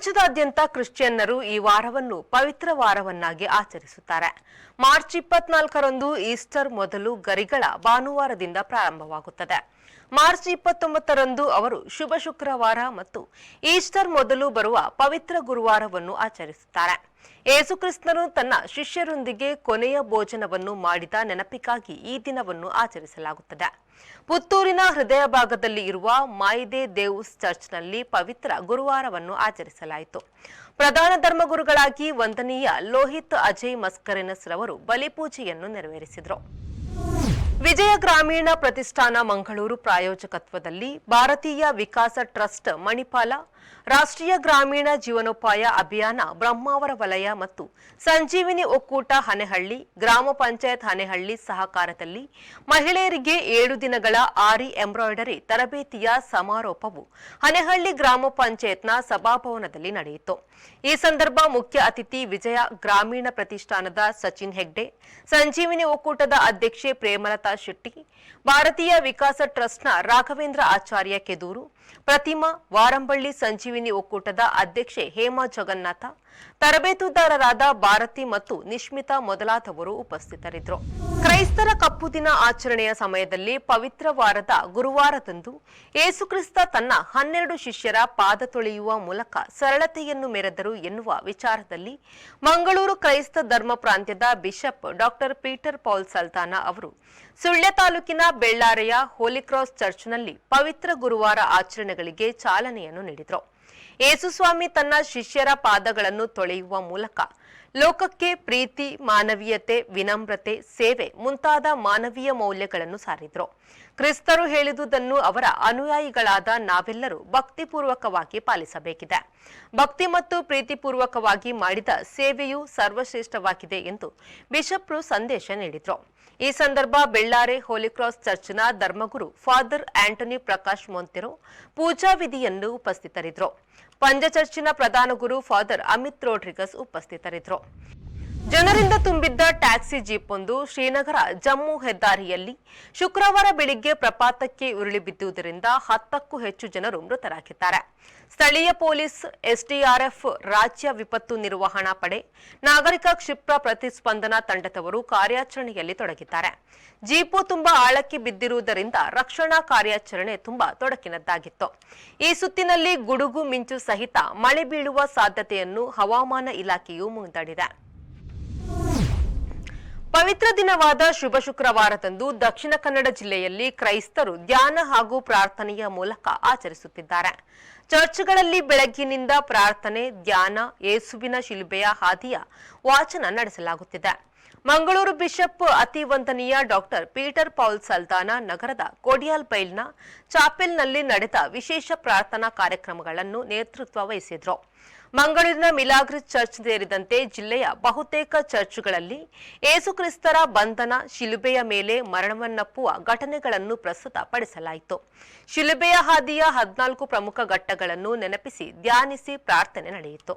ಪ್ರಪಂಚದಾದ್ಯಂತ ಕ್ರಿಶ್ಚಿಯನ್ನರು ಈ ವಾರವನ್ನು ಪವಿತ್ರ ವಾರವನ್ನಾಗಿ ಆಚರಿಸುತ್ತಾರೆ. ಮಾರ್ಚ್ 24ರಂದು ಈಸ್ಟರ್ ಮೊದಲು ಗರಿಗಳ ಭಾನುವಾರದಿಂದ ಪ್ರಾರಂಭವಾಗುತ್ತದೆ. ಮಾರ್ಚ್ 29ರಂದು ಅವರು ಶುಭ ಶುಕ್ರವಾರ ಮತ್ತು ಈಸ್ಟರ್ ಮೊದಲು ಬರುವ ಪವಿತ್ರ ಗುರುವಾರವನ್ನು ಆಚರಿಸುತ್ತಾರೆ. ಯೇಸುಕ್ರಿಸ್ತನು ತನ್ನ ಶಿಷ್ಯರೊಂದಿಗೆ ಕೊನೆಯ ಭೋಜನವನ್ನು ಮಾಡಿದ ನೆನಪಿಗಾಗಿ ಈ ದಿನವನ್ನು ಆಚರಿಸಲಾಗುತ್ತದೆ. ಪುತ್ತೂರಿನ ಹೃದಯ ಭಾಗದಲ್ಲಿ ಇರುವ ಮಾಯಿದೆ ದೇವುಸ್ ಚರ್ಚ್ನಲ್ಲಿ ಪವಿತ್ರ ಗುರುವಾರವನ್ನು ಆಚರಿಸಲಾಯಿತು. ಪ್ರಧಾನ ಧರ್ಮಗುರುಗಳಾಗಿ ವಂದನೀಯ ಲೋಹಿತ್ ಅಜಯ್ ಮಸ್ಕರಿನಸ್ ರವರು ಬಲಿಪೂಜೆಯನ್ನು ನೆರವೇರಿಸಿದರು. ವಿಜಯ ಗ್ರಾಮೀಣ ಪ್ರತಿಷ್ಠಾನ ಮಂಗಳೂರು ಪ್ರಾಯೋಜಕತ್ವದಲ್ಲಿ ಭಾರತೀಯ ವಿಕಾಸ ಟ್ರಸ್ಟ್ ಮಣಿಪಾಲ, ರಾಷ್ಟ್ರೀಯ ಗ್ರಾಮೀಣ ಜೀವನೋಪಾಯ ಅಭಿಯಾನ ಬ್ರಹ್ಮಾವರ ವಲಯ ಮತ್ತು ಸಂಜೀವಿನಿ ಒಕ್ಕೂಟ ಹನೆಹಳ್ಳಿ, ಗ್ರಾಮ ಪಂಚಾಯತ್ ಹನೆಹಳ್ಳಿ ಸಹಕಾರದಲ್ಲಿ ಮಹಿಳೆಯರಿಗೆ 7 ದಿನಗಳ ಆರಿ ಎಂಬ್ರಾಯ್ಡರಿ ತರಬೇತಿಯ ಸಮಾರೋಪವು ಹನೆಹಳ್ಳಿ ಗ್ರಾಮ ಪಂಚಾಯತ್ನ ಸಭಾಭವನದಲ್ಲಿ ನಡೆಯಿತು. ಈ ಸಂದರ್ಭ ಮುಖ್ಯ ಅತಿಥಿ ವಿಜಯ ಗ್ರಾಮೀಣ ಪ್ರತಿಷ್ಠಾನದ ಸಚಿನ್ ಹೆಗ್ಡೆ, ಸಂಜೀವಿನಿ ಒಕ್ಕೂಟದ ಅಧ್ಯಕ್ಷೆ ಪ್ರೇಮಲತಾ ಶೆಟ್ಟಿ, ಭಾರತೀಯ ವಿಕಾಸ ಟ್ರಸ್ಟ್ನ ರಾಘವೇಂದ್ರ ಆಚಾರ್ಯ ಕೆದೂರು, ಪ್ರತಿಮಾ ವಾರಂಬಳ್ಳಿ, ಸಂಜೀವಿನಿ ಒಕ್ಕೂಟದ ಅಧ್ಯಕ್ಷೆ ಹೇಮಾ ಜಗನ್ನಾಥ, ತರಬೇತುದಾರರಾದ ಭಾರತಿ ಮತ್ತು ನಿಶ್ಮಿತಾ ಮೊದಲಾದವರು ಉಪಸ್ಥಿತರಿದ್ದರು. ಕ್ರೈಸ್ತರ ಕಪ್ಪು ದಿನ ಆಚರಣೆಯ ಸಮಯದಲ್ಲಿ ಪವಿತ್ರ ವಾರದ ಗುರುವಾರದಂದು ಯೇಸುಕ್ರಿಸ್ತ ತನ್ನ 12 ಶಿಷ್ಯರ ಪಾದ ತೊಳೆಯುವ ಮೂಲಕ ಸರಳತೆಯನ್ನು ಮೆರೆದರು ಎನ್ನುವ ವಿಚಾರದಲ್ಲಿ ಮಂಗಳೂರು ಕ್ರೈಸ್ತ ಧರ್ಮ ಪ್ರಾಂತ್ಯದ ಬಿಷಪ್ ಡಾಕ್ಟರ್ ಪೀಟರ್ ಪೌಲ್ ಸಲ್ತಾನ ಅವರು ಸುಳ್ಯ ತಾಲೂಕಿನ ಬೆಳ್ಳಾರೆಯ ಹೋಲಿಕ್ರಾಸ್ ಚರ್ಚ್ನಲ್ಲಿ ಪವಿತ್ರ ಗುರುವಾರ ಆಚರಣೆಗಳಿಗೆ ಚಾಲನೆಯನ್ನು ನೀಡಿದರು. ಯೇಸುಸ್ವಾಮಿ ತನ್ನ ಶಿಷ್ಯರ ಪಾದಗಳನ್ನು ತೊಳೆಯುವ ಮೂಲಕ ಲೋಕಕ್ಕೆ ಪ್ರೀತಿ, ಮಾನವೀಯತೆ, ವಿನಮ್ರತೆ, ಸೇವೆ ಮುಂತಾದ ಮಾನವೀಯ ಮೌಲ್ಯಗಳನ್ನು ಸಾರಿದ್ರು. ಕ್ರಿಸ್ತರು ಹೇಳಿದುದನ್ನು ಅವರ ಅನುಯಾಯಿಗಳಾದ ನಾವೆಲ್ಲರೂ ಭಕ್ತಿಪೂರ್ವಕವಾಗಿ ಪಾಲಿಸಬೇಕಿದೆ. ಭಕ್ತಿ ಮತ್ತು ಪ್ರೀತಿಪೂರ್ವಕವಾಗಿ ಮಾಡಿದ ಸೇವೆಯು ಸರ್ವಶ್ರೇಷ್ಠವಾಗಿದೆ ಎಂದು ಬಿಷಪ್ರು ಸಂದೇಶ ನೀಡಿದ್ರು. ಈ ಸಂದರ್ಭ Bellare Holy Cross ಚರ್ಚ್ನ ಧರ್ಮಗುರು father Antony Prakash ಮೊಂತೆರೋ ಪೂಜಾ ವಿಧಿಯನ್ನು ಉಪಸ್ಥಿತರಿದ್ದರು. ಪಂಜ ಚರ್ಚಿನ ಪ್ರಧಾನ ಗುರು ಫಾದರ್ ಅಮಿತ್ ರೋಡ್ರಿಗಸ್ ಉಪಸ್ಥಿತರಿದ್ದರು. ಜನರಿಂದ ತುಂಬಿದ್ದ ಟ್ಯಾಕ್ಸಿ ಜೀಪ್ ಒಂದು ಶ್ರೀನಗರ ಜಮ್ಮು ಹೆದ್ದಾರಿಯಲ್ಲಿ ಶುಕ್ರವಾರ ಬೆಳಿಗ್ಗೆ ಪ್ರಪಾತಕ್ಕೆ ಉರುಳಿ ಬಿದ್ದುದರಿಂದ 10ಕ್ಕೂ ಹೆಚ್ಚು ಜನರು ಮೃತರಾಗಿದ್ದಾರೆ. ಸ್ಥಳೀಯ ಪೊಲೀಸ್, ಎಸ್ಡಿಆರ್ಎಫ್, ರಾಜ್ಯ ವಿಪತ್ತು ನಿರ್ವಹಣಾ ಪಡೆ, ನಾಗರಿಕ ಕ್ಷಿಪ್ರ ಪ್ರತಿಸ್ಪಂದನಾ ತಂಡದವರು ಕಾರ್ಯಾಚರಣೆಯಲ್ಲಿ ತೊಡಗಿದ್ದಾರೆ. ಜೀಪು ತುಂಬಾ ಆಳಕ್ಕೆ ಬಿದ್ದಿರುವುದರಿಂದ ರಕ್ಷಣಾ ಕಾರ್ಯಾಚರಣೆ ತುಂಬಾ ತೊಡಕಿನದ್ದಾಗಿತ್ತು. ಈ ಸುತ್ತಿನಲ್ಲಿ ಗುಡುಗು ಮಿಂಚು ಸಹಿತ ಮಳೆ ಬೀಳುವ ಸಾಧ್ಯತೆಯನ್ನು ಹವಾಮಾನ ಇಲಾಖೆಯು ಮುಂದೂಡಿದೆ. ಪವಿತ್ರ ದಿನವಾದ ಶುಭ ಶುಕ್ರವಾರದಂದು ದಕ್ಷಿಣ ಕನ್ನಡ ಜಿಲ್ಲೆಯಲ್ಲಿ ಕ್ರೈಸ್ತರು ಧ್ಯಾನ ಹಾಗೂ ಪ್ರಾರ್ಥನೆಯ ಮೂಲಕ ಆಚರಿಸುತ್ತಿದ್ದಾರೆ. ಚರ್ಚ್ಗಳಲ್ಲಿ ಬೆಳಗ್ಗಿನಿಂದ ಪ್ರಾರ್ಥನೆ, ಧ್ಯಾನ, ಯೇಸುವಿನ ಶಿಲುಬೆಯ ಹಾದಿಯ ವಾಚನ ನಡೆಸಲಾಗುತ್ತಿದೆ. ಮಂಗಳೂರು ಬಿಷಪ್ ಅತಿ ವಂದನೀಯ ಡಾಕ್ಟರ್ ಪೀಟರ್ ಪೌಲ್ ಸಲ್ತಾನ ನಗರದ ಕೊಡಿಯಾಲ್ ಬೈಲ್ನ ಚಾಪೆಲ್ನಲ್ಲಿ ನಡೆದ ವಿಶೇಷ ಪ್ರಾರ್ಥನಾ ಕಾರ್ಯಕ್ರಮಗಳನ್ನು ನೇತೃತ್ವ ವಹಿಸಿದ್ರು. ಮಂಗಳೂರಿನ ಮಿಲಾಗ್ರಿಸ್ ಚರ್ಚ್ ಸೇರಿದಂತೆ ಜಿಲ್ಲೆಯ ಬಹುತೇಕ ಚರ್ಚ್ಗಳಲ್ಲಿ ಯೇಸುಕ್ರಿಸ್ತರ ಬಂಧನ, ಶಿಲುಬೆಯ ಮೇಲೆ ಮರಣವನ್ನಪ್ಪುವ ಘಟನೆಗಳನ್ನು ಪ್ರಸ್ತುತಪಡಿಸಲಾಯಿತು. ಶಿಲುಬೆಯ ಹಾದಿಯ 14 ಪ್ರಮುಖ ಘಟ್ಟಗಳನ್ನು ನೆನಪಿಸಿ ಧ್ಯಾನಿಸಿ ಪ್ರಾರ್ಥನೆ ನಡೆಯಿತು.